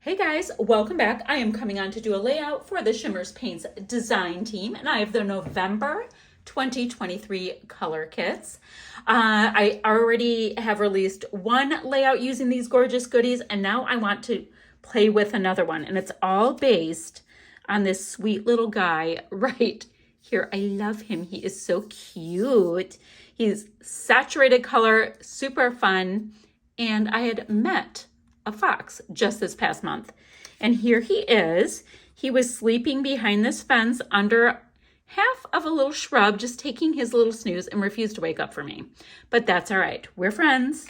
Hey guys, welcome back. I am coming on to do a layout for the Shimmerz Paints design team, and I have the November 2023 color kits. I already have released one layout using these gorgeous goodies, and now I want to play with another one, and it's all based on this sweet little guy right here. I love him. He is so cute. He's saturated color, super fun, and I had met a fox just this past month. And here he is. He was sleeping behind this fence under half of a little shrub, just taking his little snooze, and refused to wake up for me. But that's all right. We're friends.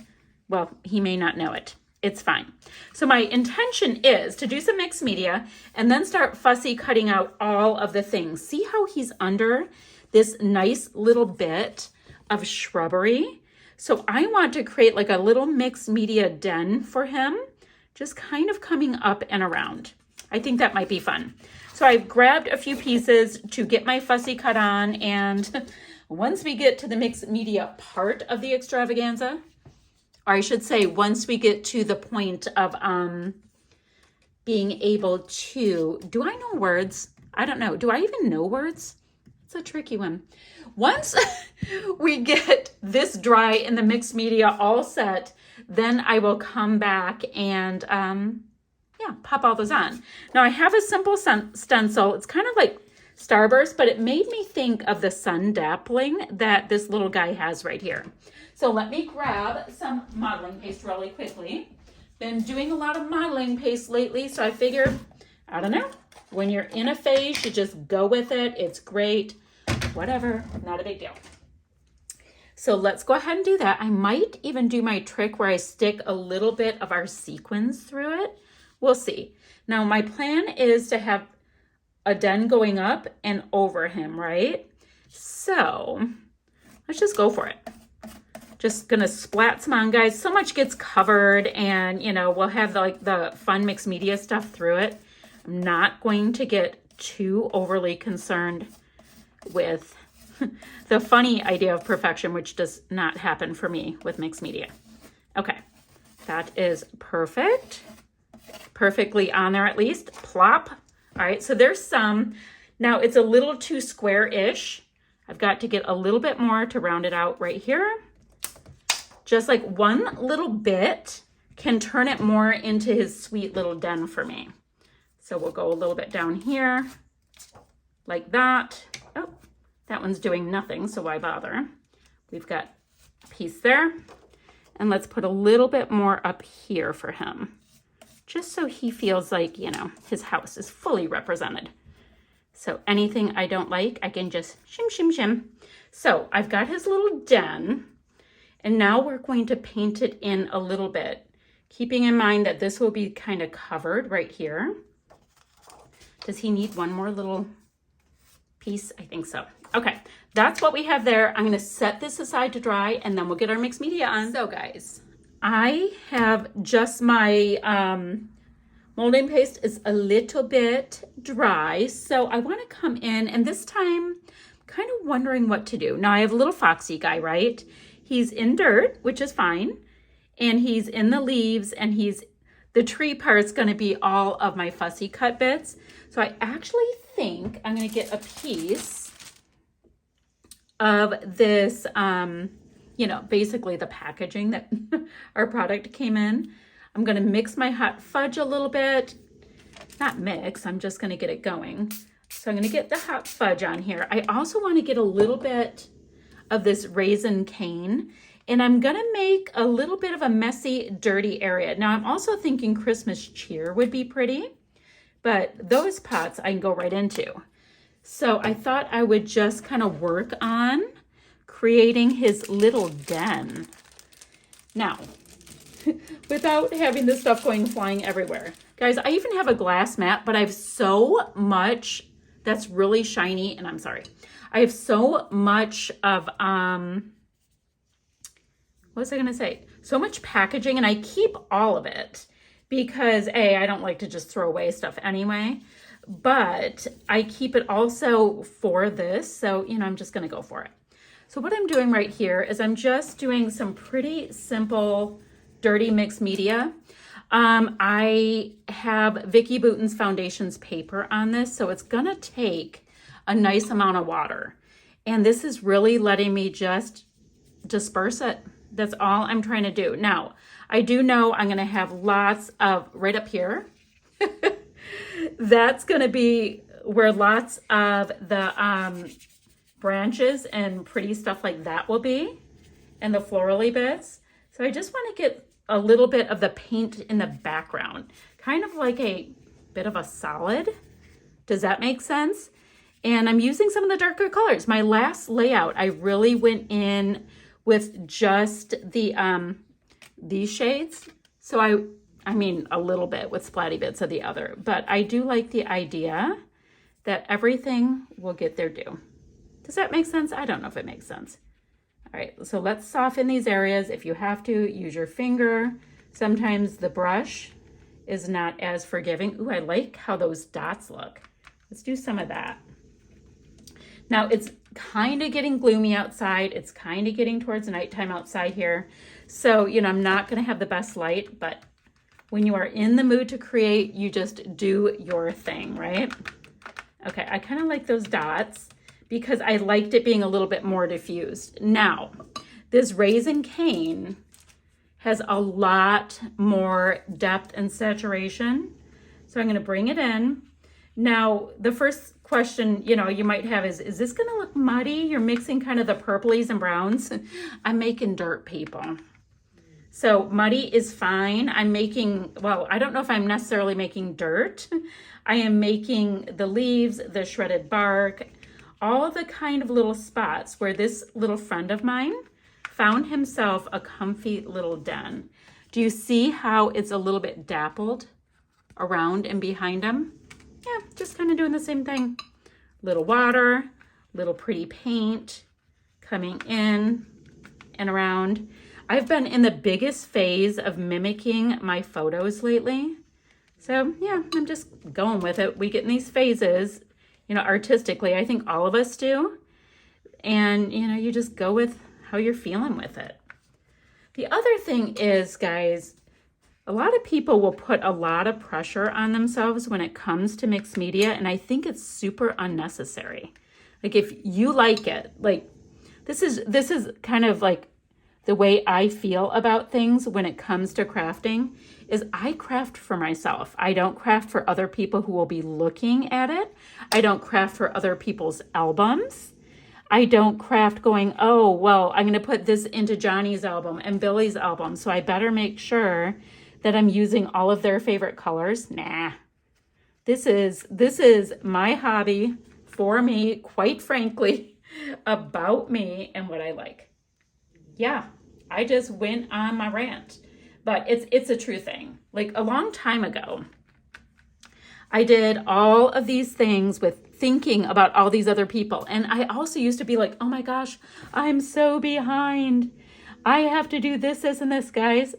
Well, he may not know it. It's fine. So my intention is to do some mixed media and then start fussy cutting out all of the things. See how he's under this nice little bit of shrubbery? So I want to create like a little mixed media den for him, just kind of coming up and around. I think that might be fun. So I've grabbed a few pieces to get my fussy cut on, and once we get to the mixed media part of the extravaganza, or I should say once we get to the point of being able to, do I know words? I don't know. Do I even know words? It's a tricky one. Once we get this dry and the mixed media all set, then I will come back and pop all those on. Now I have a simple stencil. It's kind of like Starburst, but it made me think of the sun dappling that this little guy has right here. So let me grab some modeling paste really quickly. Been doing a lot of modeling paste lately, so I figured, I don't know, when you're in a phase, you just go with it. It's great. Whatever, not a big deal. So let's go ahead and do that. I might even do my trick where I stick a little bit of our sequins through it. We'll see. Now my plan is to have a den going up and over him, right? So let's just go for it. Just gonna splat some on, guys. So much gets covered, and we'll have the fun mixed media stuff through it. I'm not going to get too overly concerned with the funny idea of perfection, which does not happen for me with mixed media. Okay, that is perfect. Perfectly on there at least. Plop. All right, so there's some. Now it's a little too square-ish. I've got to get a little bit more to round it out right here. Just like one little bit can turn it more into his sweet little den for me. So we'll go a little bit down here like that. Oh, that one's doing nothing, so why bother? We've got a piece there. And let's put a little bit more up here for him, just so he feels like, his house is fully represented. So anything I don't like, I can just shim, shim, shim. So I've got his little den, and now we're going to paint it in a little bit, keeping in mind that this will be kind of covered right here. Does he need one more little piece? I think so. Okay, that's what we have there. I'm going to set this aside to dry, and then we'll get our mixed media on. So guys, I have just my molding paste is a little bit dry, so I want to come in, and this time kind of wondering what to do. Now I have a little foxy guy, right? He's in dirt, which is fine, and he's in the leaves, and the tree part's going to be all of my fussy cut bits. So I actually think I'm going to get a piece of this, basically the packaging that our product came in. I'm going to mix my hot fudge a little bit. Not mix, I'm just going to get it going. So I'm going to get the hot fudge on here. I also want to get a little bit of this raisin cane, and I'm going to make a little bit of a messy, dirty area. Now I'm also thinking Christmas cheer would be pretty, but those pots I can go right into. So I thought I would just kind of work on creating his little den. Now, without having this stuff going flying everywhere. Guys, I even have a glass mat, but I have so much that's really shiny, and I'm sorry. I have so much of, what was I gonna say? So much packaging, and I keep all of it because I don't like to just throw away stuff anyway. But I keep it also for this, so I'm just gonna go for it. So what I'm doing right here is I'm just doing some pretty simple dirty mixed media. I have Vicky Bouton's Foundations paper on this, so it's gonna take a nice amount of water. And this is really letting me just disperse it. That's all I'm trying to do. Now, I do know I'm gonna have lots of, right up here, that's gonna be where lots of the branches and pretty stuff like that will be, and the florally bits. So I just wanna get a little bit of the paint in the background, kind of like a bit of a solid. Does that make sense? And I'm using some of the darker colors. My last layout, I really went in with just the these shades. So I mean a little bit with splatty bits of the other, but I do like the idea that everything will get their due. Does that make sense? I don't know if it makes sense. All right, so let's soften these areas. If you have to, use your finger. Sometimes the brush is not as forgiving. Ooh, I like how those dots look. Let's do some of that. Now it's kind of getting gloomy outside. It's kind of getting towards nighttime outside here. So, you know, I'm not gonna have the best light, but when you are in the mood to create, you just do your thing, right? Okay, I kind of like those dots because I liked it being a little bit more diffused. Now, this Raisin Cane has a lot more depth and saturation. So I'm gonna bring it in. Now, the first question, you know, you might have is this gonna look muddy? You're mixing kind of the purplies and browns. I'm making dirt, people. So muddy is fine. I'm making, well, I don't know if I'm necessarily making dirt. I am making the leaves, the shredded bark, all of the kind of little spots where this little friend of mine found himself a comfy little den. Do you see how it's a little bit dappled around and behind him? Yeah, just kind of doing the same thing. Little water, little pretty paint coming in and around. I've been in the biggest phase of mimicking my photos lately. So yeah, I'm just going with it. We get in these phases, you know, artistically. I think all of us do. And, you know, you just go with how you're feeling with it. The other thing is, guys, a lot of people will put a lot of pressure on themselves when it comes to mixed media, and I think it's super unnecessary. Like, if you like it, like, this is kind of like the way I feel about things when it comes to crafting is I craft for myself. I don't craft for other people who will be looking at it. I don't craft for other people's albums. I don't craft going, oh, well, I'm going to put this into Johnny's album and Billy's album, so I better make sure that I'm using all of their favorite colors. Nah. This is my hobby for me, quite frankly, about me and what I like. Yeah, I just went on my rant, but it's a true thing. Like a long time ago, I did all of these things with thinking about all these other people. And I also used to be like, oh my gosh, I'm so behind. I have to do this, and this, guys.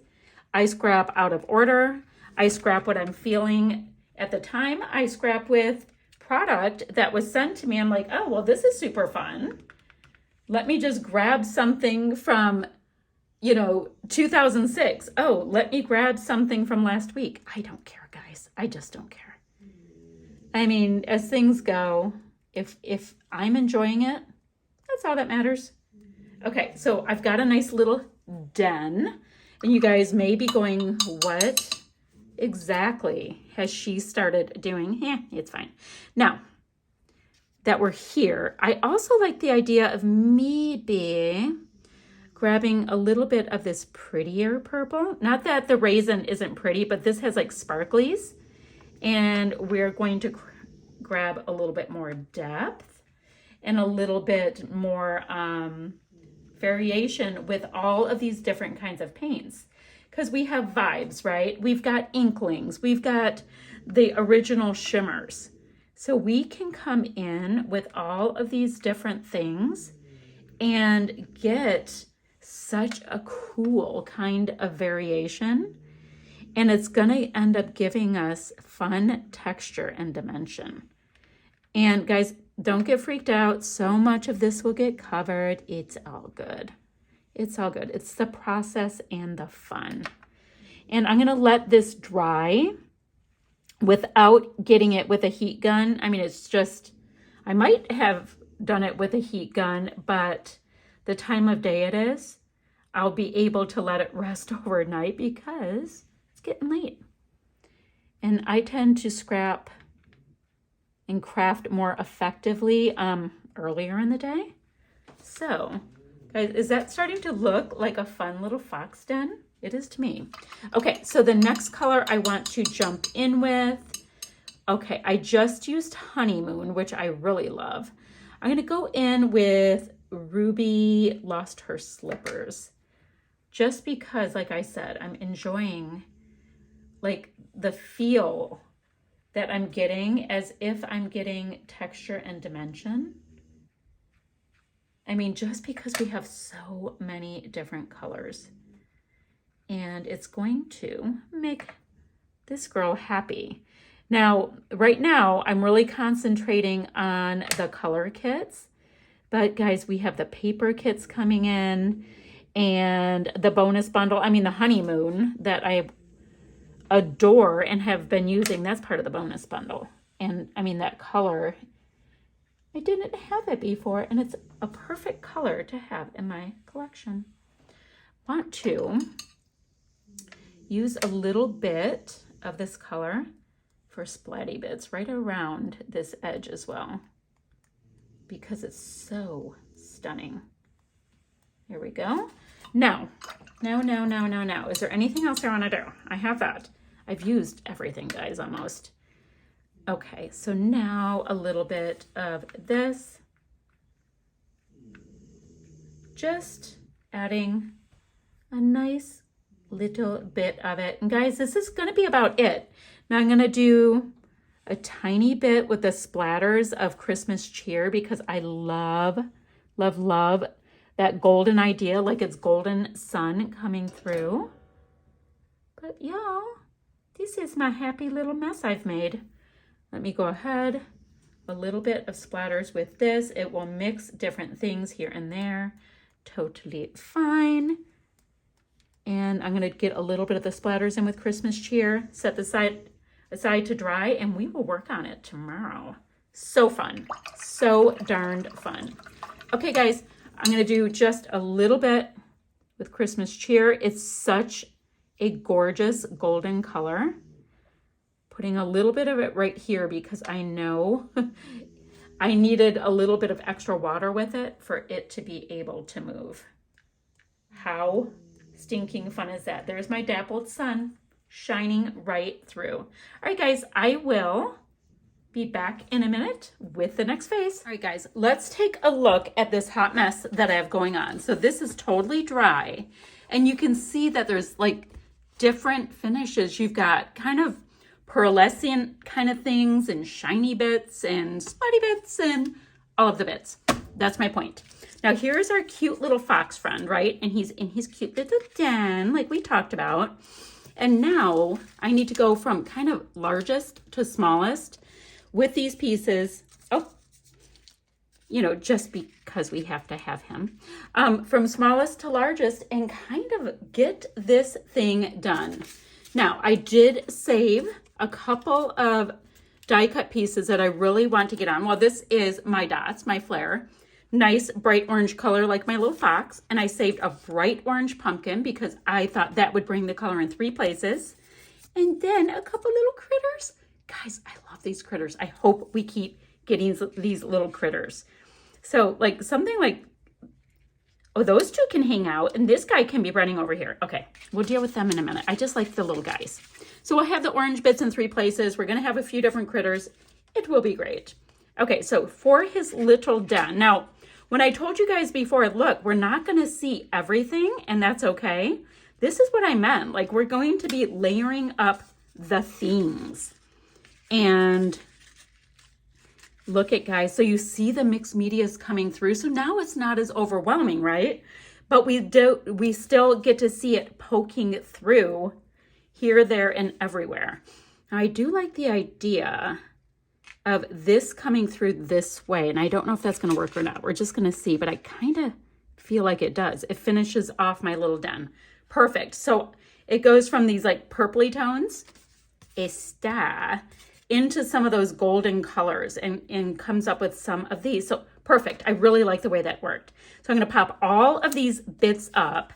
I scrap out of order. I scrap what I'm feeling at the time. I scrap with product that was sent to me. I'm like, oh, well, this is super fun. Let me just grab something from, 2006. Oh, let me grab something from last week. I don't care, guys. I just don't care. I mean, as things go, if I'm enjoying it, that's all that matters. Okay, so I've got a nice little den. And you guys may be going, what exactly has she started doing? It's fine. Now that we're here, I also like the idea of maybe grabbing a little bit of this prettier purple. Not that the raisin isn't pretty, but this has like sparklies. And we're going to grab a little bit more depth and a little bit more variation with all of these different kinds of paints, because we have vibes, right? We've got inklings, we've got the original Shimmerz. So we can come in with all of these different things and get such a cool kind of variation. And it's gonna end up giving us fun texture and dimension. And guys, don't get freaked out. So much of this will get covered. It's all good. It's all good. It's the process and the fun. And I'm gonna let this dry without getting it with a heat gun. I mean, it's just, I might have done it with a heat gun, but the time of day it is, I'll be able to let it rest overnight because it's getting late. And I tend to scrap and craft more effectively earlier in the day. So, guys, is that starting to look like a fun little fox den? It is to me. Okay, so the next color I want to jump in with, okay, I just used Honeymoon, which I really love. I'm gonna go in with Ruby Lost Her Slippers, just because, like I said, I'm enjoying like the feel that I'm getting, as if I'm getting texture and dimension. I mean, just because we have so many different colors. And it's going to make this girl happy. Now, right now, I'm really concentrating on the color kits. But guys, we have the paper kits coming in and the bonus bundle. I mean, the Honeymoon that I adore and have been using. That's part of the bonus bundle. And I mean, that color, I didn't have it before. And it's a perfect color to have in my collection. Want to use a little bit of this color for splatty bits right around this edge as well, because it's so stunning. Here we go. Now, is there anything else I want to do? I have that. I've used everything, guys, almost. Okay, so now a little bit of this. Just adding a nice little bit of it. And guys, this is going to be about it. Now I'm going to do a tiny bit with the splatters of Christmas cheer, because I love, love, love that golden idea, like it's golden sun coming through. But y'all, this is my happy little mess I've made. Let me go ahead, a little bit of splatters with this. It will mix different things here and there. Totally fine. And I'm going to get a little bit of the splatters in with Christmas cheer, set this aside to dry, and we will work on it tomorrow. So fun. So darned fun. Okay, guys, I'm going to do just a little bit with Christmas cheer. It's such a gorgeous golden color. Putting a little bit of it right here because I know I needed a little bit of extra water with it for it to be able to move. How stinking fun is that? There's my dappled sun shining right through. All right, guys, I will be back in a minute with the next phase. All right, guys, let's take a look at this hot mess that I have going on. So this is totally dry, and you can see that there's like different finishes. You've got kind of pearlescent kind of things and shiny bits and spotty bits and all of the bits. That's my point. Now here's our cute little fox friend, right? And he's in his cute little den like we talked about. And now I need to go from kind of largest to smallest with these pieces. Oh, you know, just because we have to have him. From smallest to largest and kind of get this thing done. Now I did save a couple of die cut pieces that I really want to get on. Well, this is my dots, my flare. Nice bright orange color like my little fox. And I saved a bright orange pumpkin because I thought that would bring the color in 3 places. And then a couple little critters. Guys, I love these critters. I hope we keep getting these little critters. So like something like, oh, those two can hang out and this guy can be running over here. Okay, we'll deal with them in a minute. I just like the little guys. So we'll have the orange bits in 3 places. We're gonna have a few different critters. It will be great. Okay, so for his little den. Now, when I told you guys before, look, we're not gonna see everything and that's okay. This is what I meant. Like we're going to be layering up the themes. And look at guys, so you see the mixed medias coming through. So now it's not as overwhelming, right? But we still get to see it poking through here, there, and everywhere. Now I do like the idea of this coming through this way. And I don't know if that's gonna work or not. We're just gonna see, but I kind of feel like it does. It finishes off my little den. Perfect. So it goes from these like purpley tones, into some of those golden colors and comes up with some of these. So perfect. I really like the way that worked. So I'm going to pop all of these bits up.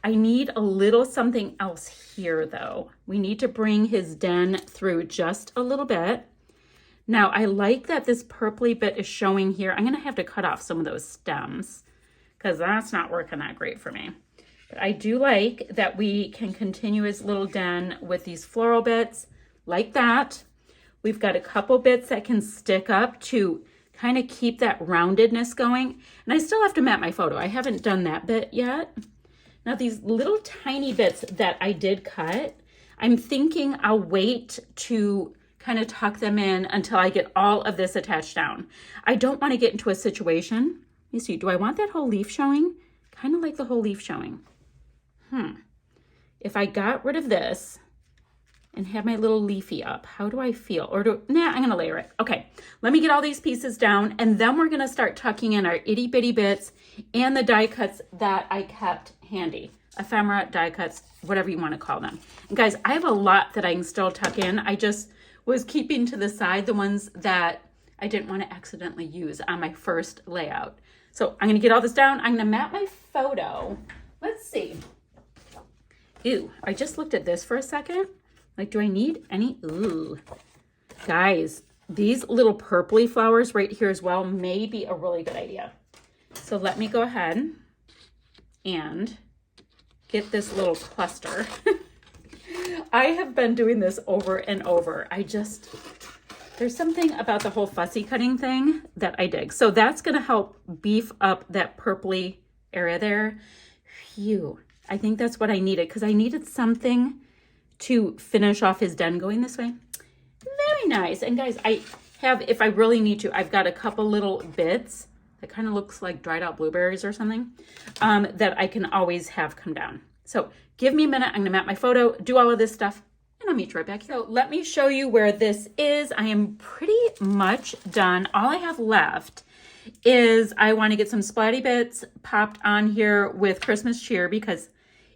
I need a little something else here though. We need to bring his den through just a little bit. Now I like that this purpley bit is showing here. I'm going to have to cut off some of those stems because that's not working that great for me. But I do like that we can continue his little den with these floral bits like that. We've got a couple bits that can stick up to kind of keep that roundedness going. And I still have to map my photo. I haven't done that bit yet. Now these little tiny bits that I did cut, I'm thinking I'll wait to kind of tuck them in until I get all of this attached down. I don't want to get into a situation. Let me see, do I want that whole leaf showing? Kind of like the whole leaf showing. If I got rid of this and have my little leafy up, how do I feel? Or I'm gonna layer it. Okay, let me get all these pieces down and then we're gonna start tucking in our itty bitty bits and the die cuts that I kept handy. Ephemera, die cuts, whatever you wanna call them. And guys, I have a lot that I can still tuck in. I just was keeping to the side the ones that I didn't wanna accidentally use on my first layout. So I'm gonna get all this down. I'm gonna map my photo. Let's see. Ew, I just looked at this for a second. Like, do I need any? Ooh. Guys, these little purpley flowers right here as well may be a really good idea. So let me go ahead and get this little cluster. I have been doing this over and over. There's something about the whole fussy cutting thing that I dig. So that's gonna help beef up that purpley area there. Phew. I think that's what I needed because I needed something to finish off his den going this way. Very nice. And guys, if I really need to, I've got a couple little bits that kind of looks like dried out blueberries or something that I can always have come down. So give me a minute. I'm going to map my photo, do all of this stuff, and I'll meet you right back here. So let me show you where this is. I am pretty much done. All I have left is I want to get some splatty bits popped on here with Christmas cheer because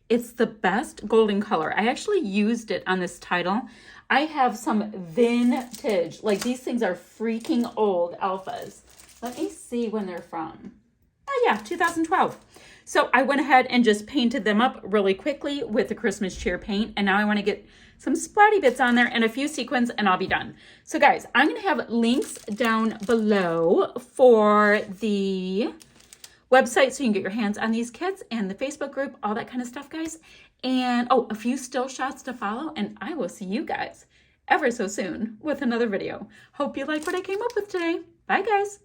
it's the best golden color. I actually used it on this title. I have some vintage, like these things are freaking old alphas. Let me see when they're from. Oh yeah, 2012. So I went ahead and just painted them up really quickly with the Christmas cheer paint. And now I want to get some splatty bits on there and a few sequins and I'll be done. So guys, I'm going to have links down below for the website so you can get your hands on these kits and the Facebook group, all that kind of stuff, guys. And a few still shots to follow. And I will see you guys ever so soon with another video. Hope you like what I came up with today. Bye, guys.